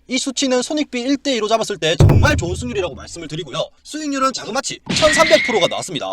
이 수치는 손익비 1대2로 잡았을 때 정말 좋은 승률이라고 말씀을 드리고요. 수익률은 자그마치 1300%가 나왔습니다.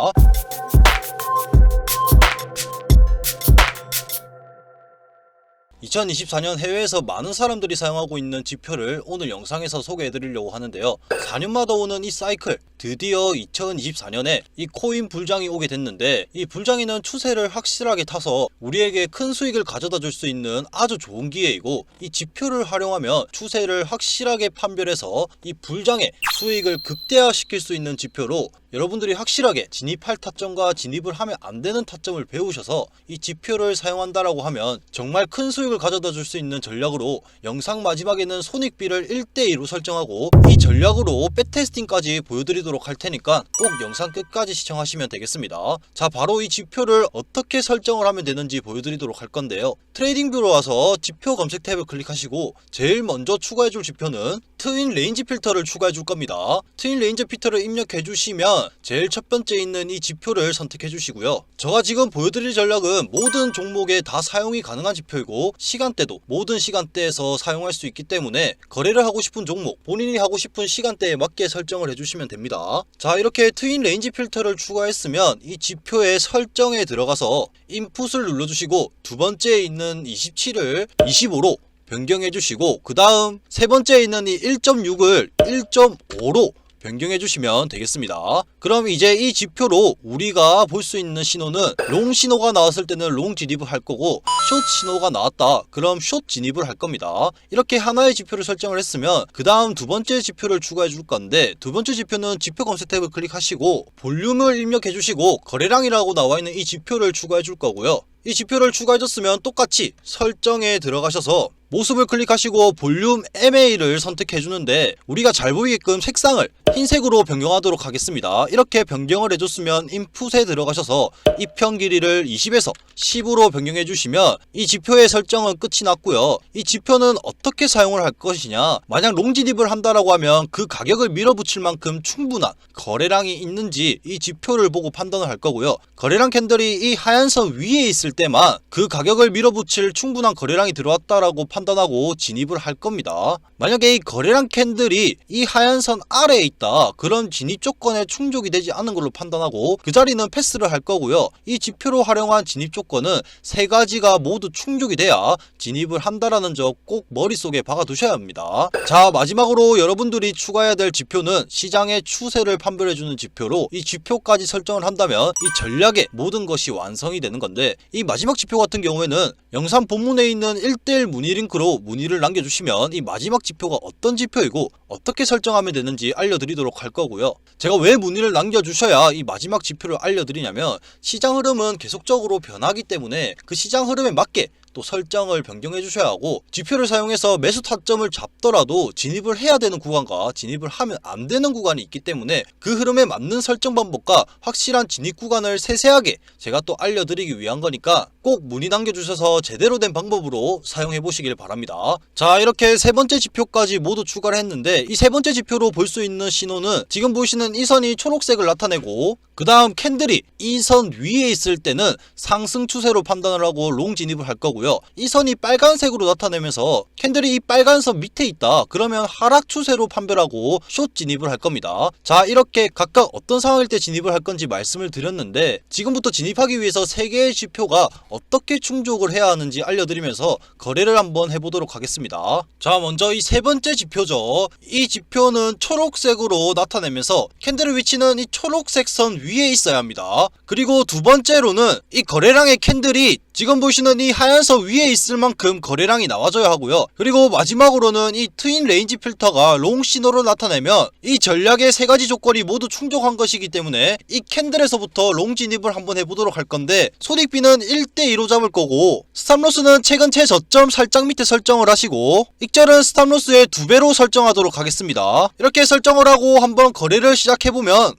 2024년 해외에서 많은 사람들이 사용하고 있는 지표를 오늘 영상에서 소개해드리려고 하는데요. 4년마다 오는 이 사이클, 드디어 2024년에 이 코인 불장이 오게 됐는데, 이 불장이는 추세를 확실하게 타서 우리에게 큰 수익을 가져다 줄 수 있는 아주 좋은 기회이고, 이 지표를 활용하면 추세를 확실하게 판별해서 이 불장의 수익을 극대화시킬 수 있는 지표로 여러분들이 확실하게 진입할 타점과 진입을 하면 안 되는 타점을 배우셔서 이 지표를 사용한다라고 하면 정말 큰 수익을 가져다 줄 수 있는 전략으로, 영상 마지막에는 손익비를 1대2로 설정하고 이 전략으로 백테스팅까지 보여드리도록 할 테니까 꼭 영상 끝까지 시청하시면 되겠습니다. 자, 바로 이 지표를 어떻게 설정을 하면 되는지 보여드리도록 할 건데요. 트레이딩뷰로 와서 지표 검색 탭을 클릭하시고 제일 먼저 추가해줄 지표는 트윈 레인지 필터를 추가해줄 겁니다. 트윈 레인지 필터를 입력해주시면 제일 첫 번째 있는 이 지표를 선택해주시고요. 제가 지금 보여드릴 전략은 모든 종목에 다 사용이 가능한 지표이고, 시간대도 모든 시간대에서 사용할 수 있기 때문에 거래를 하고 싶은 종목, 본인이 하고 싶은 시간대에 맞게 설정을 해주시면 됩니다. 자, 이렇게 트윈 레인지 필터를 추가했으면 이 지표의 설정에 들어가서 인풋을 눌러주시고 두 번째에 있는 27을 25로 변경해주시고, 그 다음 세 번째에 있는 이 1.6을 1.5로 변경해 주시면 되겠습니다. 그럼 이제 이 지표로 우리가 볼 수 있는 신호는, 롱 신호가 나왔을 때는 롱 진입을 할 거고, 숏 신호가 나왔다 그럼 숏 진입을 할 겁니다. 이렇게 하나의 지표를 설정을 했으면 그 다음 두 번째 지표를 추가해 줄 건데, 두 번째 지표는 지표 검색 탭을 클릭하시고 볼륨을 입력해 주시고 거래량이라고 나와 있는 이 지표를 추가해 줄 거고요. 이 지표를 추가해 줬으면 똑같이 설정에 들어가셔서 모습을 클릭하시고 볼륨 MA를 선택해 주는데, 우리가 잘 보이게끔 색상을 흰색으로 변경하도록 하겠습니다. 이렇게 변경을 해줬으면 인풋에 들어가셔서 입형 길이를 20에서 10으로 변경해 주시면 이 지표의 설정은 끝이 났고요. 이 지표는 어떻게 사용을 할 것이냐, 만약 롱 진입을 한다라고 하면 그 가격을 밀어붙일 만큼 충분한 거래량이 있는지 이 지표를 보고 판단을 할 거고요. 거래량 캔들이 이 하얀 선 위에 있을 때만 그 가격을 밀어붙일 충분한 거래량이 들어왔다라고 판단하고 진입을 할 겁니다. 만약에 이 거래량 캔들이 이 하얀 선 아래에 있다, 그런 진입 조건에 충족이 되지 않은 걸로 판단하고 그 자리는 패스를 할 거고요. 이 지표로 활용한 진입 조건은 세 가지가 모두 충족이 돼야 진입을 한다라는 점 꼭 머릿속에 박아 두셔야 합니다. 자, 마지막으로 여러분들이 추가해야 될 지표는 시장의 추세를 판별해주는 지표로, 이 지표까지 설정을 한다면 이 전략의 모든 것이 완성이 되는 건데, 이 마지막 지표 같은 경우에는 영상 본문에 있는 1:1 문의 링크로 문의를 남겨주시면 이 마지막 지표가 어떤 지표이고 어떻게 설정하면 되는지 알려드리도록 할 거고요. 제가 왜 문의를 남겨주셔야 이 마지막 지표를 알려드리냐면, 시장 흐름은 계속적으로 변하기 때문에 그 시장 흐름에 맞게 또 설정을 변경해 주셔야 하고, 지표를 사용해서 매수 타점을 잡더라도 진입을 해야 되는 구간과 진입을 하면 안 되는 구간이 있기 때문에 그 흐름에 맞는 설정 방법과 확실한 진입 구간을 세세하게 제가 또 알려드리기 위한 거니까 꼭 문의 남겨주셔서 제대로 된 방법으로 사용해 보시길 바랍니다. 자, 이렇게 세 번째 지표까지 모두 추가를 했는데, 이 세 번째 지표로 볼 수 있는 신호는 지금 보시는 이 선이 초록색을 나타내고, 그 다음 캔들이 이 선 위에 있을 때는 상승 추세로 판단을 하고 롱 진입을 할 거고요. 이 선이 빨간색으로 나타내면서 캔들이 이 빨간 선 밑에 있다 그러면 하락 추세로 판별하고 숏 진입을 할 겁니다. 자, 이렇게 각각 어떤 상황일 때 진입을 할 건지 말씀을 드렸는데, 지금부터 진입하기 위해서 세 개의 지표가 어떻게 충족을 해야 하는지 알려드리면서 거래를 한번 해보도록 하겠습니다. 자, 먼저 이 세 번째 지표죠. 이 지표는 초록색으로 나타내면서 캔들의 위치는 이 초록색 선 위에 있어야 합니다. 그리고 두 번째로는 이 거래량의 캔들이 지금 보시는 이 하얀 선 위에 있을 만큼 거래량이 나와줘야 하고요. 그리고 마지막으로는 이 트윈 레인지 필터가 롱 신호로 나타내면 이 전략의 세 가지 조건이 모두 충족한 것이기 때문에 이 캔들에서부터 롱 진입을 한번 해보도록 할 건데, 손익비는 1:2로 잡을 거고, 스탑로스는 최근 최저점 살짝 밑에 설정을 하시고, 익절은 스탑로스의 2배로 설정하도록 하겠습니다. 이렇게 설정을 하고 한번 거래를 시작해보면,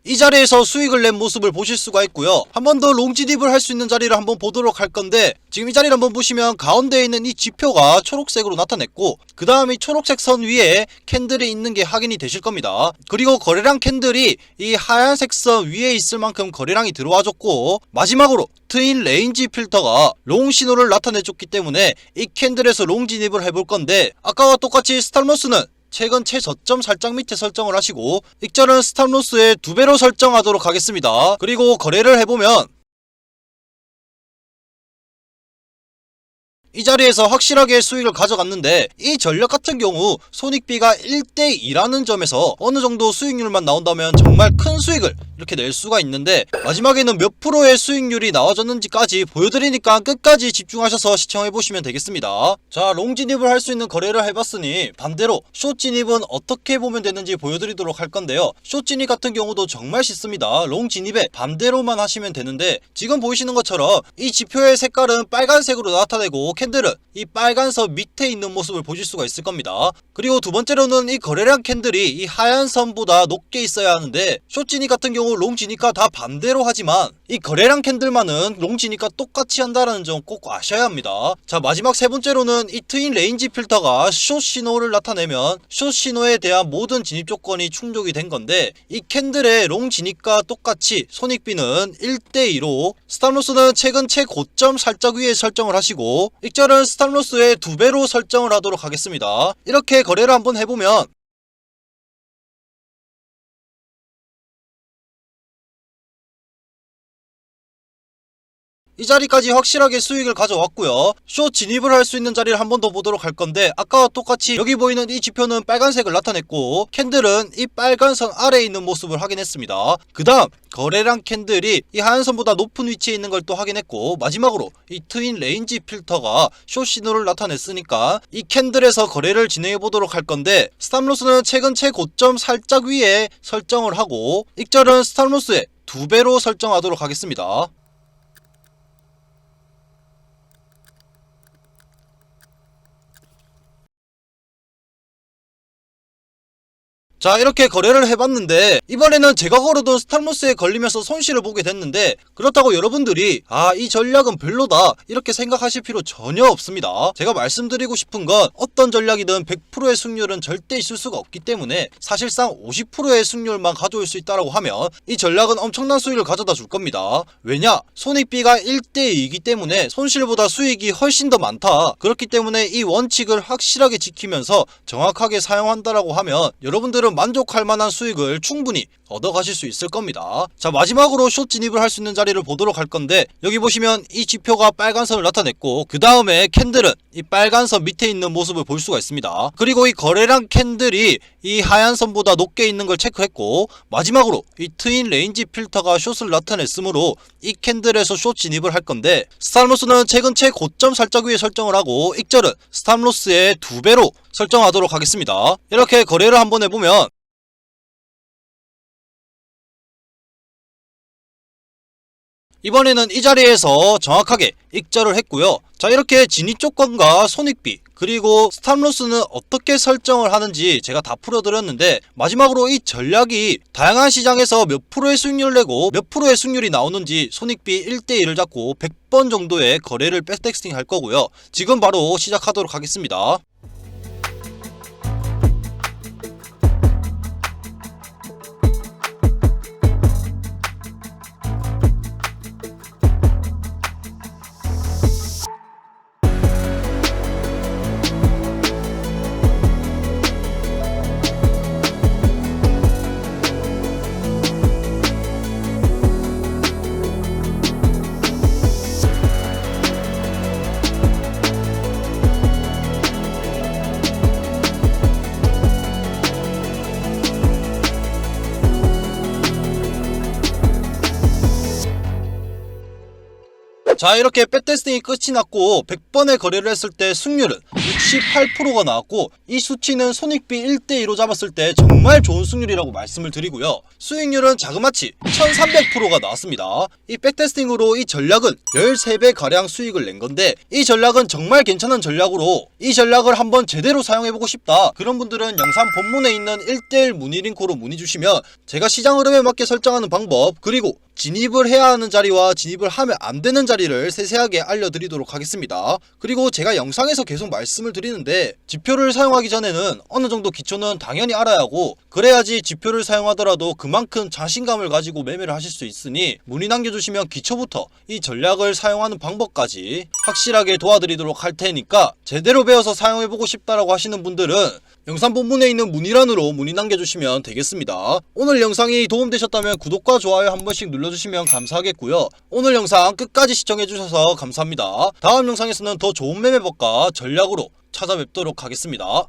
이 자리에서 수익을 낸 모습을 보실 수가 있고요. 한 번 더 롱 진입을 할 수 있는 자리를 한번 보도록 할 건데, 지금 이 자리를 한번 보시면 가운데에 있는 이 지표가 초록색으로 나타냈고, 그 다음 이 초록색 선 위에 캔들이 있는 게 확인이 되실 겁니다. 그리고 거래량 캔들이 이 하얀색 선 위에 있을 만큼 거래량이 들어와줬고, 마지막으로 트윈 레인지 필터가 롱 신호를 나타내줬기 때문에 이 캔들에서 롱 진입을 해볼 건데, 아까와 똑같이 스탑로스는 최근 최저점 살짝 밑에 설정을 하시고, 익절은 스탑로스의 2배로 설정하도록 하겠습니다. 그리고 거래를 해보면 이 자리에서 확실하게 수익을 가져갔는데, 이 전략 같은 경우 손익비가 1대2라는 점에서 어느 정도 수익률만 나온다면 정말 큰 수익을 이렇게 낼 수가 있는데, 마지막에는 몇 프로의 수익률이 나와줬는지까지 보여드리니까 끝까지 집중하셔서 시청해보시면 되겠습니다. 자, 롱 진입을 할 수 있는 거래를 해봤으니 반대로 숏 진입은 어떻게 보면 되는지 보여드리도록 할 건데요. 숏 진입 같은 경우도 정말 쉽습니다. 롱 진입에 반대로만 하시면 되는데, 지금 보이시는 것처럼 이 지표의 색깔은 빨간색으로 나타내고 캔들은 이 빨간 선 밑에 있는 모습을 보실 수가 있을 겁니다. 그리고 두 번째로는 이 거래량 캔들이 이 하얀 선보다 높게 있어야 하는데, 숏 진입 같은 경우 롱 진입과 다 반대로 하지만 이 거래량 캔들만은 롱 진입과 똑같이 한다는 점 꼭 아셔야 합니다. 자, 마지막 세 번째로는 이 트윈 레인지 필터가 숏 신호를 나타내면 숏 신호에 대한 모든 진입 조건이 충족이 된 건데, 이 캔들의 롱 진입과 똑같이 손익비는 1대2로 스탑로스는 최근 최고점 살짝 위에 설정을 하시고, 익절은 스탑로스의 2배로 설정을 하도록 하겠습니다. 이렇게 거래를 한번 해보면 이 자리까지 확실하게 수익을 가져왔고요. 숏 진입을 할 수 있는 자리를 한 번 더 보도록 할 건데, 아까와 똑같이 여기 보이는 이 지표는 빨간색을 나타냈고, 캔들은 이 빨간 선 아래에 있는 모습을 확인했습니다. 그 다음 거래량 캔들이 이 하얀 선보다 높은 위치에 있는 걸 또 확인했고, 마지막으로 이 트윈 레인지 필터가 숏 신호를 나타냈으니까 이 캔들에서 거래를 진행해 보도록 할 건데, 스탑로스는 최근 최고점 살짝 위에 설정을 하고, 익절은 스탑로스의 2배로 설정하도록 하겠습니다. 자, 이렇게 거래를 해봤는데, 이번에는 제가 걸어둔 스탑로스에 걸리면서 손실을 보게 됐는데, 그렇다고 여러분들이 이 전략은 별로다 이렇게 생각하실 필요 전혀 없습니다. 제가 말씀드리고 싶은 건, 어떤 전략이든 100%의 승률은 절대 있을 수가 없기 때문에 사실상 50%의 승률만 가져올 수 있다고 하면 이 전략은 엄청난 수익을 가져다 줄 겁니다. 왜냐? 손익비가 1대2이기 때문에 손실보다 수익이 훨씬 더 많다. 그렇기 때문에 이 원칙을 확실하게 지키면서 정확하게 사용한다라고 하면 여러분들은 만족할 만한 수익을 충분히 얻어가실 수 있을 겁니다. 자, 마지막으로 숏 진입을 할 수 있는 자리를 보도록 할 건데, 여기 보시면 이 지표가 빨간 선을 나타냈고, 그 다음에 캔들은 이 빨간 선 밑에 있는 모습을 볼 수가 있습니다. 그리고 이 거래량 캔들이 이 하얀 선보다 높게 있는 걸 체크했고, 마지막으로 이 트윈 레인지 필터가 숏을 나타냈으므로 이 캔들에서 숏 진입을 할 건데, 스탑로스는 최근 최고점 살짝 위에 설정을 하고, 익절은 스탑로스의 2배로 설정하도록 하겠습니다. 이렇게 거래를 한번 해보면 이번에는 이 자리에서 정확하게 익절을 했고요. 자, 이렇게 진입 조건과 손익비 그리고 스탑로스는 어떻게 설정을 하는지 제가 다 풀어드렸는데, 마지막으로 이 전략이 다양한 시장에서 몇 프로의 수익률을 내고 몇 프로의 수익률이 나오는지 손익비 1대1을 잡고 100번 정도의 거래를 백테스팅 할 거고요. 지금 바로 시작하도록 하겠습니다. 자, 이렇게 백테스팅이 끝이 났고 100번의 거래를 했을 때 승률은 68%가 나왔고 이 수치는 손익비 1대2로 잡았을 때 정말 좋은 승률이라고 말씀을 드리고요. 수익률은 자그마치 1300%가 나왔습니다. 이 백테스팅으로 이 전략은 13배 가량 수익을 낸 건데 이 전략은 정말 괜찮은 전략으로 이 전략을 한번 제대로 사용해보고 싶다, 그런 분들은 영상 본문에 있는 1대1 문의 링크로 문의 주시면 제가 시장 흐름에 맞게 설정하는 방법, 그리고 진입을 해야 하는 자리와 진입을 하면 안 되는 자리를 세세하게 알려드리도록 하겠습니다. 그리고 제가 영상에서 계속 말씀을 드리는데 지표를 사용하기 전에는 어느 정도 기초는 당연히 알아야 하고, 그래야지 지표를 사용하더라도 그만큼 자신감을 가지고 매매를 하실 수 있으니 문의 남겨주시면 기초부터 이 전략을 사용하는 방법까지 확실하게 도와드리도록 할 테니까 제대로 배워서 사용해보고 싶다라고 하시는 분들은 영상 본문에 있는 문의란으로 문의 남겨주시면 되겠습니다. 오늘 영상이 도움되셨다면 구독과 좋아요 한 번씩 눌러주시면 감사하겠고요. 오늘 영상 끝까지 시청해주셔서 감사합니다. 다음 영상에서는 더 좋은 매매법과 전략으로 찾아뵙도록 하겠습니다.